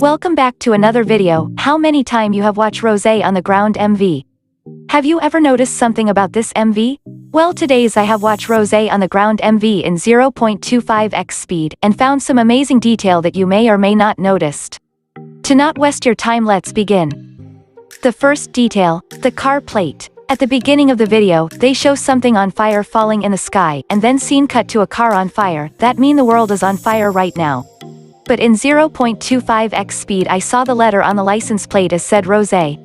Welcome back to another video. How many time you have watched ROSÉ on the Ground MV? Have you ever noticed something about this MV? Well, today's I have watched ROSÉ on the Ground MV in 0.25x speed and found some amazing detail that you may or may not noticed. To not waste your time, let's begin. The first detail, the car plate. At the beginning of the video, they show something on fire falling in the sky, and then scene cut to a car on fire. That mean the world is on fire right now. But in 0.25x speed I saw the letter on the license plate as said ROSÉ.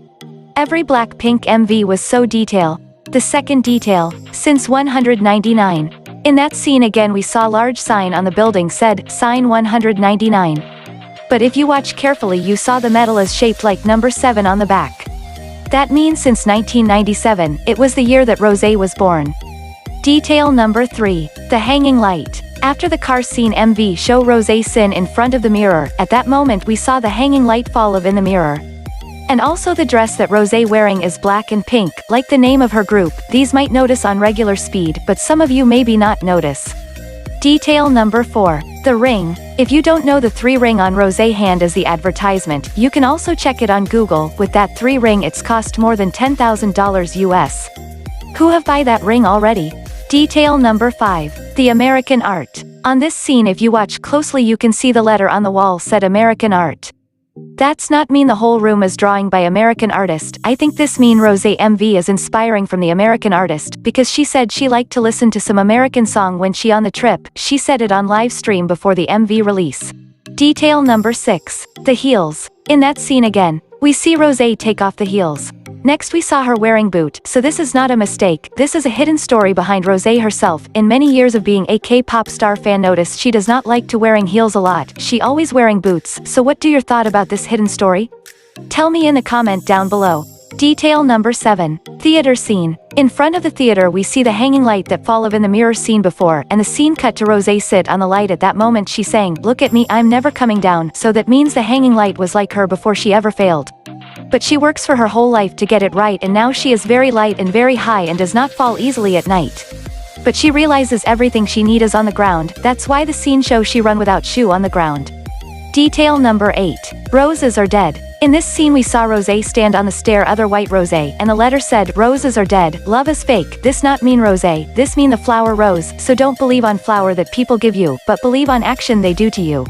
Every BLACKPINK MV was so detail. The second detail, since 199. In that scene again we saw large sign on the building said, sign 199. But if you watch carefully you saw the metal is shaped like number 7 on the back. That means since 1997, it was the year that ROSÉ was born. Detail number 3, the hanging light. After the car scene MV show ROSÉ sin in front of the mirror, at that moment we saw the hanging light fall of in the mirror. And also the dress that ROSÉ wearing is black and pink, like the name of her group. These might notice on regular speed, but some of you maybe not notice. Detail number 4, the ring. If you don't know the 3 ring on ROSÉ hand as the advertisement, you can also check it on Google. With that 3 ring it's cost more than $10,000 US. Who have buy that ring already? Detail number 5, the American art. On this scene if you watch closely you can see the letter on the wall said American art. That's not mean the whole room is drawing by American artist. I think this mean ROSÉ MV is inspiring from the American artist, because she said she liked to listen to some American song when she on the trip. She said it on live stream before the MV release. Detail number 6, the heels. In that scene again, we see ROSÉ take off the heels. Next we saw her wearing boot, so this is not a mistake, this is a hidden story behind ROSÉ herself. In many years of being a K-pop star fan notice she does not like to wearing heels a lot, she always wearing boots. So what do your thought about this hidden story? Tell me in the comment down below. Detail number 7, theater scene. In front of the theater we see the hanging light that fall of in the mirror scene before, and the scene cut to ROSÉ sit on the light. At that moment she sang, look at me, I'm never coming down, so that means the hanging light was like her before she ever failed. But she works for her whole life to get it right, and now she is very light and very high and does not fall easily at night. But she realizes everything she need is on the ground, that's why the scene show she run without shoe on the ground. Detail number 8, roses are dead. In this scene we saw ROSÉ stand on the stair other white ROSÉ, and the letter said, roses are dead, love is fake. This not mean ROSÉ, this mean the flower rose, so don't believe on flower that people give you, but believe on action they do to you.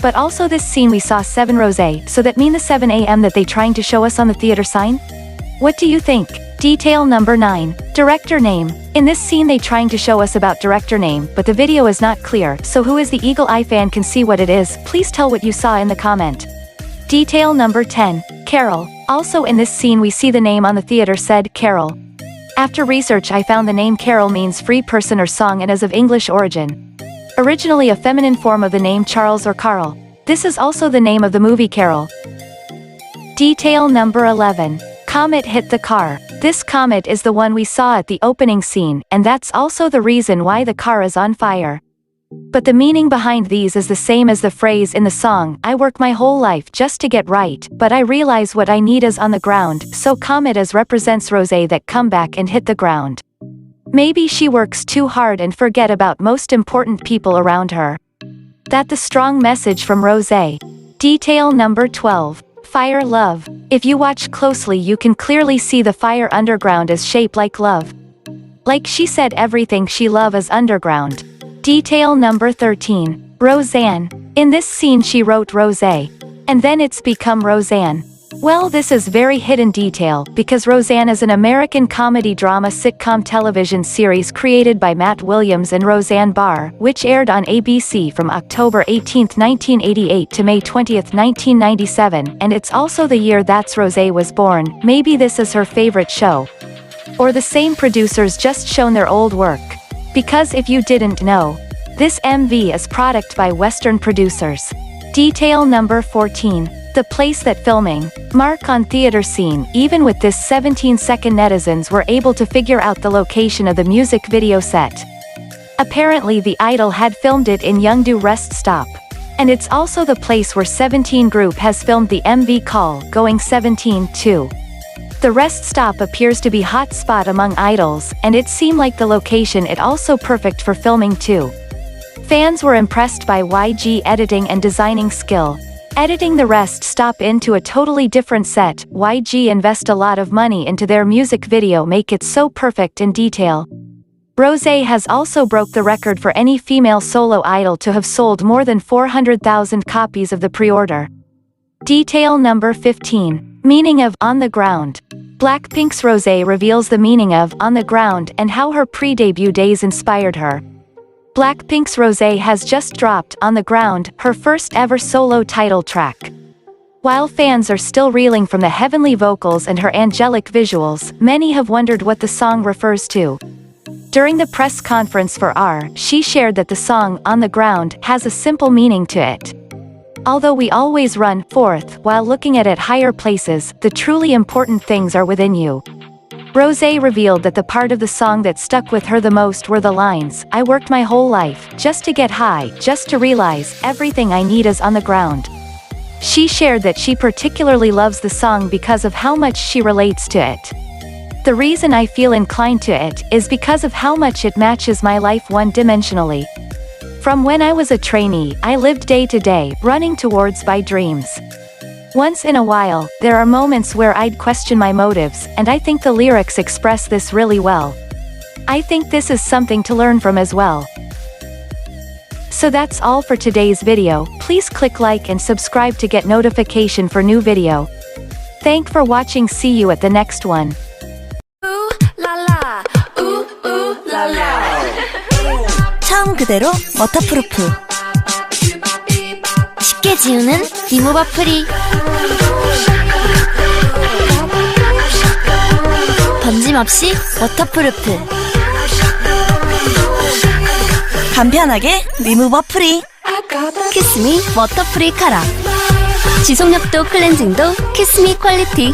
But also this scene we saw 7 ROSÉ, so that mean the 7 AM that they trying to show us on the theater sign? What do you think? Detail number 9, director name. In this scene they trying to show us about director name, but the video is not clear, so who is the eagle eye fan can see what it is. Please tell what you saw in the comment. Detail number 10, Carol. Also in this scene we see the name on the theater said Carol. After research I found the name Carol means free person or song and is of English origin. Originally a feminine form of the name Charles or Carl. This is also the name of the movie Carol. Detail number 11, comet hit the car. This comet is the one we saw at the opening scene, and that's also the reason why the car is on fire. But the meaning behind these is the same as the phrase in the song, I work my whole life just to get right, but I realize what I need is on the ground, so comet as represents ROSÉ that come back and hit the ground. Maybe she works too hard and forget about most important people around her. That the strong message from ROSÉ. Detail number 12, fire love. If you watch closely you can clearly see the fire underground is shaped like love. Like she said everything she love is underground. Detail number 13, Roseanne. In this scene she wrote ROSÉ. And then it's become Roseanne. Well, this is very hidden detail, because Roseanne is an American comedy drama sitcom television series created by Matt Williams and Roseanne Barr, which aired on ABC from October 18, 1988 to May 20, 1997, and it's also the year that's ROSÉ was born. Maybe this is her favorite show. Or the same producers just shown their old work. Because if you didn't know, this MV is product by Western producers. Detail number 14, the place that filming. Mark on theater scene. Even with this 17-second netizens were able to figure out the location of the music video set. Apparently the idol had filmed it in Yeongdo rest stop. And it's also the place where 17 group has filmed the MV call, Going 17 too. The rest stop appears to be hot spot among idols, and it seemed like the location it also perfect for filming too. Fans were impressed by YG editing and designing skill. Editing the rest stop into a totally different set. YG invest a lot of money into their music video, make it so perfect in detail. ROSÉ has also broke the record for any female solo idol to have sold more than 400,000 copies of the pre-order. Detail number 15. Meaning of On the Ground. BLACKPINK's ROSÉ reveals the meaning of On the Ground and how her pre-debut days inspired her. BLACKPINK's ROSÉ has just dropped On the Ground, her first ever solo title track. While fans are still reeling from the heavenly vocals and her angelic visuals, many have wondered what the song refers to. During the press conference for R, she shared that the song On the Ground has a simple meaning to it. Although we always run forth while looking at higher places, the truly important things are within you. ROSÉ revealed that the part of the song that stuck with her the most were the lines, "I worked my whole life, just to get high, just to realize, everything I need is on the ground." She shared that she particularly loves the song because of how much she relates to it. "The reason I feel inclined to it is because of how much it matches my life one-dimensionally. From when I was a trainee, I lived day to day, running towards my dreams. Once in a while, there are moments where I'd question my motives, and I think the lyrics express this really well. I think this is something to learn from as well." So that's all for today's video. Please click like and subscribe to get notification for new video. Thank for watching. See you at the next one. Ooh la la, ooh ooh la la. 처음 그대로 워터프루프 쉽게 지우는 리무버 프리 번짐 없이 워터프루프 간편하게 리무버 프리 키스미 워터프리 카라 지속력도 클렌징도 키스미 퀄리티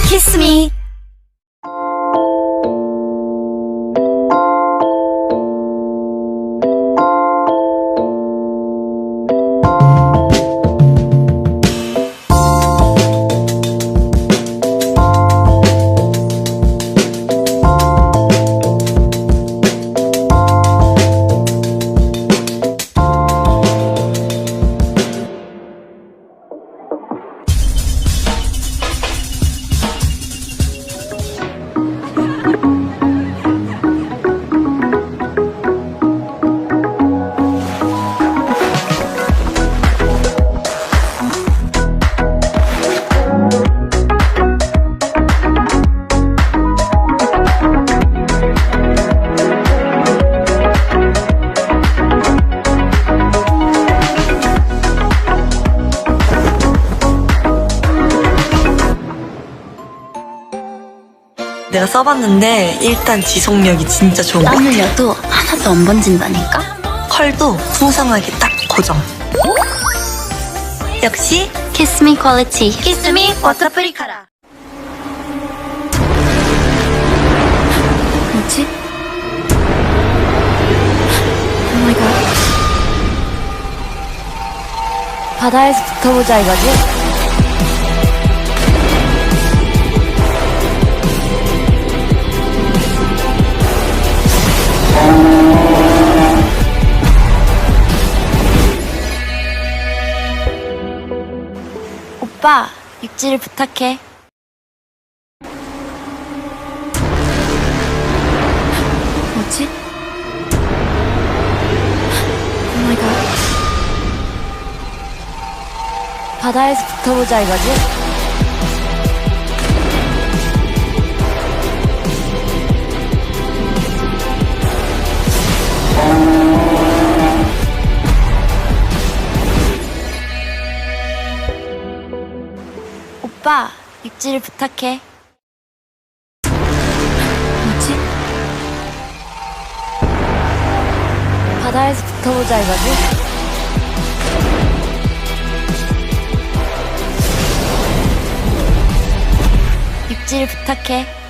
키스미 내가 써봤는데 일단 지속력이 진짜 좋은 것 땀 같아요. 흘려도 하나도 안 번진다니까? 컬도 풍성하게 딱 고정. 역시 키스미 퀄리티 키스미 워터프리 카라 뭐지? 오마이갓 바다에서 붙어보자 이거지? 오빠, 육지를 부탁해. 뭐지? 오마이갓. 바다에서 붙어보자 이거지? 오빠, 육지를 부탁해. 뭐지? 바다에서 붙어보자 이거지? 육지를 부탁해.